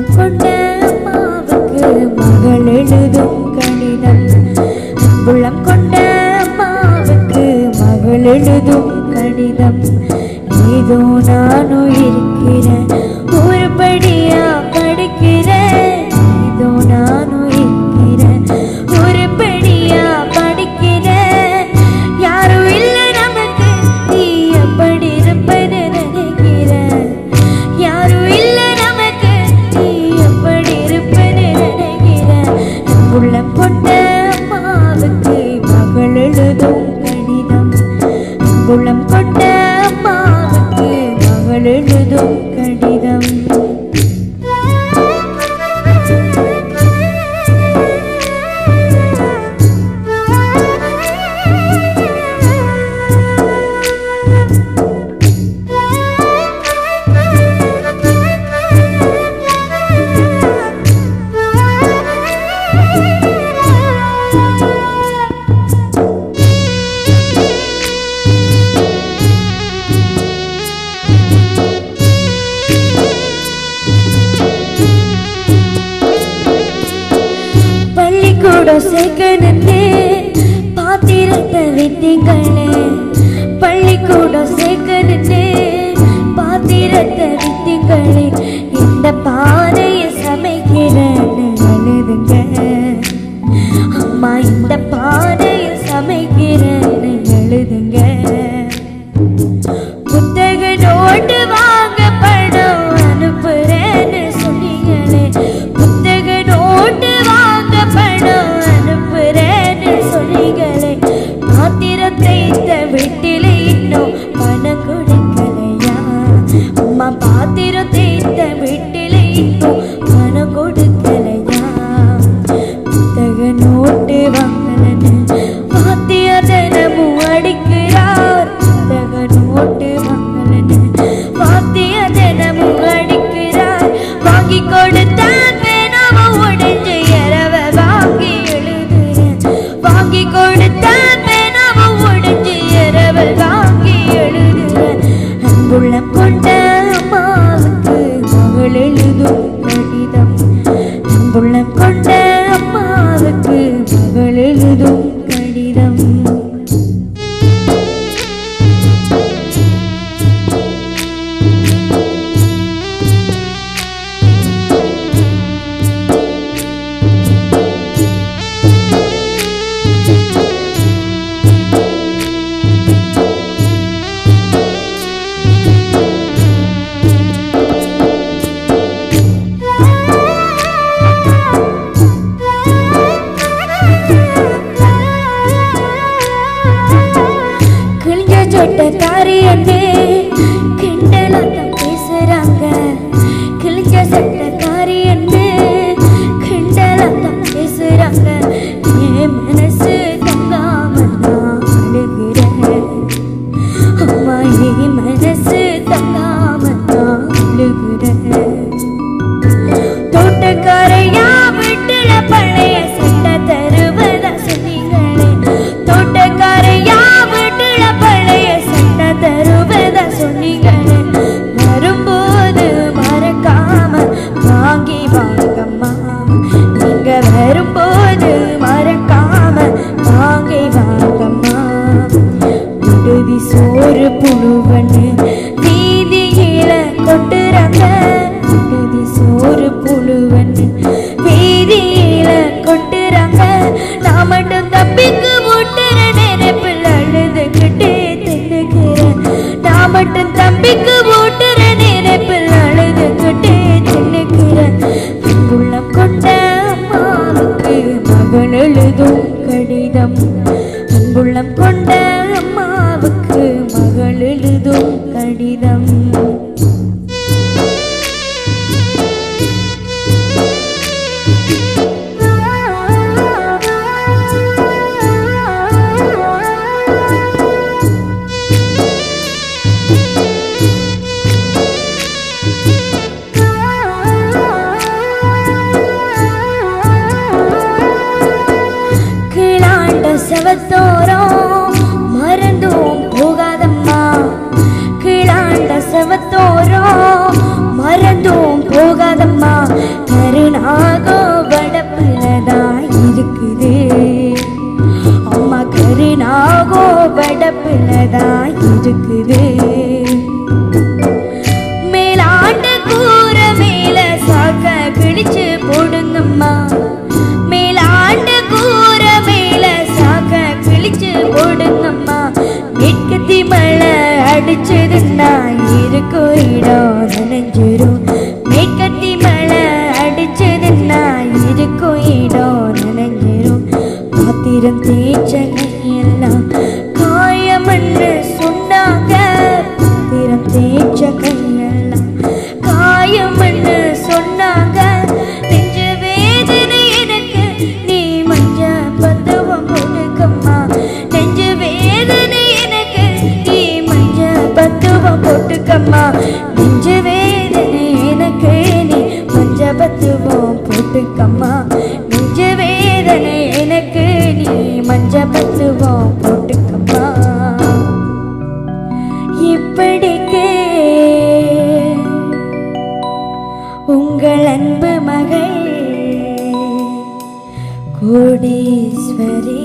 அன்புள்ளம் கொண்ட அம்மாவுக்கு மகள் எழுதும் கடிதம். அன்புள்ளம் கொண்ட அம்மாவுக்கு மகள் எழுதும் கடிதம். ஏதோ நானும் இருக்கிறேன் ஒருபடியா படிக்கிறேன். ஏதோ நானும் இருக்கிறேன் ஒருபடியா படிக்கிறேன். யாரும் இல்லை நமக்கு நீ எப்படி இருப்பது நினைக்கிறேன். யாரும் இல்லை நமக்கு நீ எப்படி இருப்பது நினைக்கிறேன். அன்புள்ளம் கொண்ட அம்மாவுக்கு மகள் எழுதும் கடிதம். அன்புள்ளம் கொண்ட அம்மாவுக்கு மகள் எழுதும் கடிதம். பள்ளிக்கூட சேர்க்கணுன்னே பாத்திரத்தை வித்தீங்களே. பள்ளிக்கூட சேர்க்கணுன்னே பாத்திரத்தை வித்தீங்களே. இந்த பானையை சமைக்கிறேன்னு எழுதுங்க அம்மா. இந்த பானையை சமைக்கிறேன்னு எழுதுங்க. புத்தக நோட்டு வாங்க பணம் அனுப்புறேன்னு சொன்னீங்களே. புத்தக நோட்டு வாங்க பணம் அனுப்புறேன்னு சொன்னீங்களே. பாத்திரத்தை இந்த வீட்டில இன்னும் பணம் கொடுக்கலையா அம்மா. பாத்திரத்தை இந்த வீட்டில இன்னும் பணம் கொடுக்கலையா. புத்தக நோட்டு வாங்கலன்னு வாத்தியார் தினமும் அடிக்கிறார். புத்தக நோட்டு வாங்கலன்னு வாத்தியார் தினமும் அடிக்கிறார். வாங்கி கொடுத்த பேனாவ உடைஞ்சு இரவ வாங்கி எழுதுறேன். வாங்கி கொடுத்த பேனாவ உடைஞ்சு இரவ வாங்கி எழுதுறேன். அன்புள்ளம் கொண்ட அம்மாவுக்கு மகள் எழுதும் கடிதம். அன்புள்ளம் கொண்ட அம்மாவுக்கு மகள் எழுதும் கடிதம். சட்டக்காரி அண்ணே கிண்டலாட்டம் பேசுறாங்க. கிழிஞ்ச சட்டக்காரி அண்ணே கிண்டலாட்டம் பேசுறாங்க. என் மனசு தங்காம நான் அழுகிறேன் அம்மா. என் மனசு தங்காம நான் அழுகிறேன். தோட்டக்காரையா வீட்டுல பழைய சட்டை தருவதா சொன்னீங்களே. தோட்டக்காரையா வீட்டுல பழைய சட்டை தருவதா சொன்னீங்களே. வரும்போது மறக்காம வாங்கி வாங்கம்மா. நீங்க வரும்போது மறக்காம வாங்கி வாங்கம்மா. விடுதி சோறு புழுவன்னு வீதியில கொட்டுறாங்க. விடுதி சோறு புழுவன்னு வீதியில கொட்டுறாங்க. நான் மட்டும் தப்பிக்கு ஊட்டுற நினைப்பில் அழுதுகிட்டே தின்னுக்கிறேன். நான் மட்டும் தம்பிக்கு ஊட்டுற நினைப்பில் அழுதுகிட்டே தின்னுக்கிறேன். அன்புள்ளம் கொண்ட அம்மாவுக்கு மகள் எழுதும் கடிதம். அன்புள்ளம் கொண்ட அம்மாவுக்கு மகள் எழுதும் கடிதம். இருக்குது. மேலாண்ட கூற மேல சாக்க கிழிச்சு போடுங்கம்மா, மேலாண்ட கூற மேல சாக்க கிழிச்சு போடுங்கம்மா. மேற்கத்தி மழை அடிச்சதுன்னா இருக்கும் இடம் நனைஞ்சிரும், மேற்கத்தி மழை அடிச்சதுன்னா இருக்கும் இடம் நனைஞ்சிரும். பாத்திரம் தேய்ச்ச கையெல்லாம் காயமன்னு சொன்னாங்க, பாத்திரம் தேய்ச்ச கையெல்லாம் காயமன்னு சொன்னாங்க. நெஞ்ச வேதனை எனக்கு நீ மஞ்ச பத்துவம் போட்டுக்கம்மா, நெஞ்ச வேதனை எனக்கு நீ மஞ்ச பத்துவம் போட்டுக்கம்மா, நெஞ்ச வேதனை எனக்கு நீ மஞ்ச பத்துவம் போட்டுக்கம்மா, நெஞ்ச வேதனை எனக்கு நீ மஞ்ச பத்துவம் போட்டுக்கம்மா. இப்படிக்கு உங்கள் அன்பு மகள் கோடீஸ்வரி.